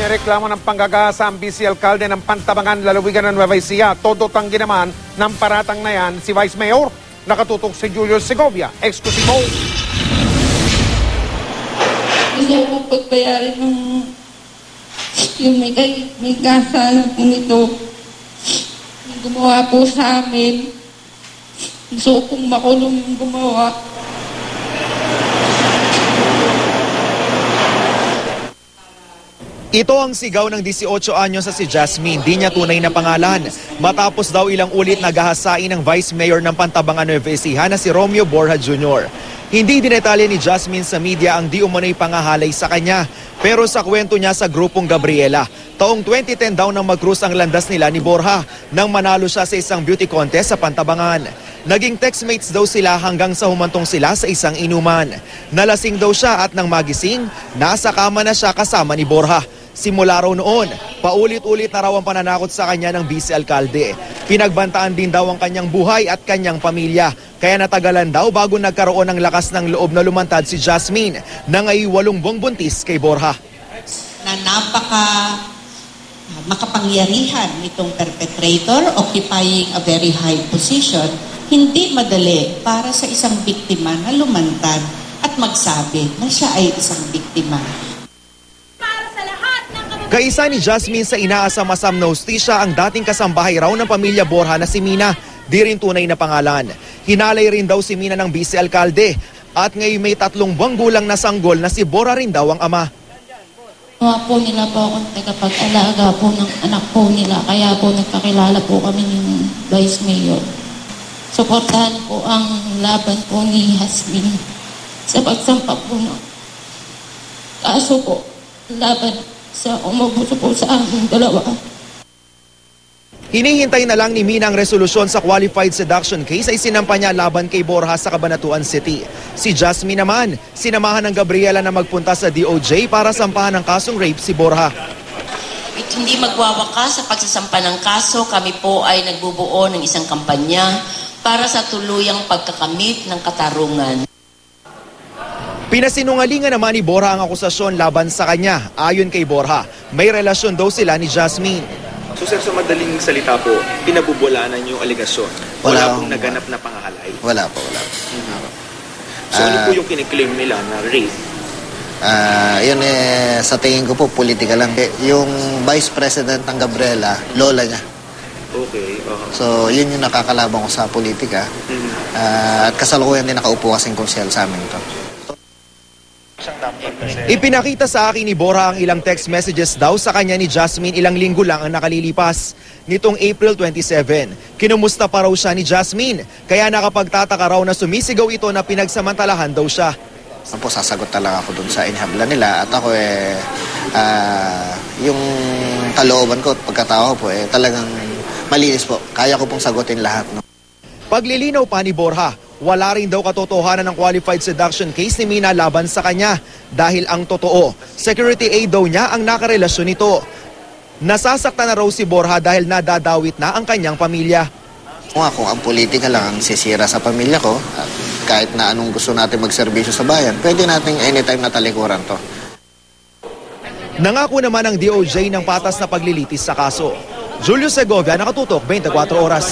Nireklamo ng panggagahasa ang Vice Alcalde ng Pantabangan, Lalawigan ng Nueva Ecija. Todo tanggi naman ng paratang na yan si Vice Mayor. Nakatutok si Julius Segovia. Exclusivo. Gusto ko pagbayarin ng yung may kasala po nito. Yung gumawa po sa amin. Gusto kong makulong yung gumawa. Ito ang sigaw ng 18 anyos sa si Jasmine, di niya tunay na pangalan. Matapos daw ilang ulit naghahasain ng Vice Mayor ng Pantabangan Nueva Ecija na si Romeo Borja Jr. Hindi dinetalye ni Jasmine sa media ang di umano'y pangahalay sa kanya. Pero sa kwento niya sa grupong Gabriela, taong 2010 daw nang mag-cruise ang landas nila ni Borja nang manalo siya sa isang beauty contest sa Pantabangan. Naging textmates daw sila hanggang sa humantong sila sa isang inuman. Nalasing daw siya at nang magising, nasa kama na siya kasama ni Borja. Simula raw noon, paulit-ulit na raw ang pananakot sa kanya ng Vice Alcalde. Pinagbantaan din daw ang kanyang buhay at kanyang pamilya. Kaya natagalan daw bago nagkaroon ng lakas ng loob na lumantad si Jasmine na ngayon 8 buwang buntis kay Borja. Na makapangyarihan nitong perpetrator, occupying a very high position, hindi madali para sa isang biktima na lumantad at magsabi na siya ay isang biktima. Kaisa ni Jasmine sa inaasam-asam na hustisya ang dating kasambahay raw ng pamilya Borja na si Mina, di rin tunay na pangalan. Hinalay rin daw si Mina ng Vice Alcalde at ngayon may 3 buwang gulang na sanggol na si Borja rin daw ang ama. Mga po nila po akong tagapag-alaga po ng anak po nila, kaya po nagkakilala po kami ng Vice Mayor. Suportahan po ang laban po ni Jasmine sa pagsampa po ng kaso po, laban sa umabuso po sa aming dalawa. Hinihintay na lang ni Mina ang resolusyon sa qualified seduction case ay sinampa niya laban kay Borja sa Cabanatuan City. Si Jasmine naman, sinamahan ng Gabriela na magpunta sa DOJ para sampahan ng kasong rape si Borja. Hindi magwawakas sa pagsasampa ng kaso. Kami po ay nagbubuo ng isang kampanya para sa tuluyang pagkakamit ng katarungan. Pinasinungalingan naman ni Borja ang akusasyon laban sa kanya. Ayon kay Borja, may relasyon daw sila ni Jasmine. So sir, sa madaling salita po, pinabubulanan yung aligasyon? Wala pong naganap na pangahalay? Wala po, wala po. So ano po yung kiniklaim nila na rape? Yun sa tingin ko po, politika lang. Yung Vice President ng Gabriela, lola niya. Okay. So yun yung nakakalabang ko sa politika. At kasalukuyan din nakaupo kasing konsyel sa amin ito. Ipinakita sa akin ni Borja ang ilang text messages daw sa kanya ni Jasmine ilang linggo lang ang nakalilipas. Nitong April 27, kinumusta pa raw siya ni Jasmine, kaya nakapagtataka raw na sumisigaw ito na pinagsamantalahan daw siya. Po, sasagot talaga ako dun sa inhabla nila at ako yung kalooban ko at pagkatao po talagang malinis po. Kaya ko pong sagutin lahat. No? Paglilinaw pa ni Borja, wala rin daw katotohanan ng qualified seduction case ni Mina laban sa kanya dahil ang totoo, security aid daw niya ang nakarelasyon nito. Nasasaktan na raw si Borja dahil nadadawit na ang kanyang pamilya. Kung ang politika lang ang sisira sa pamilya ko, at kahit na anong gusto natin magserbisyo sa bayan, pwede natin anytime na talikuran to. Nangako naman ang DOJ ng patas na paglilitis sa kaso. Julius Segovia, Nakatutok, 24 Oras.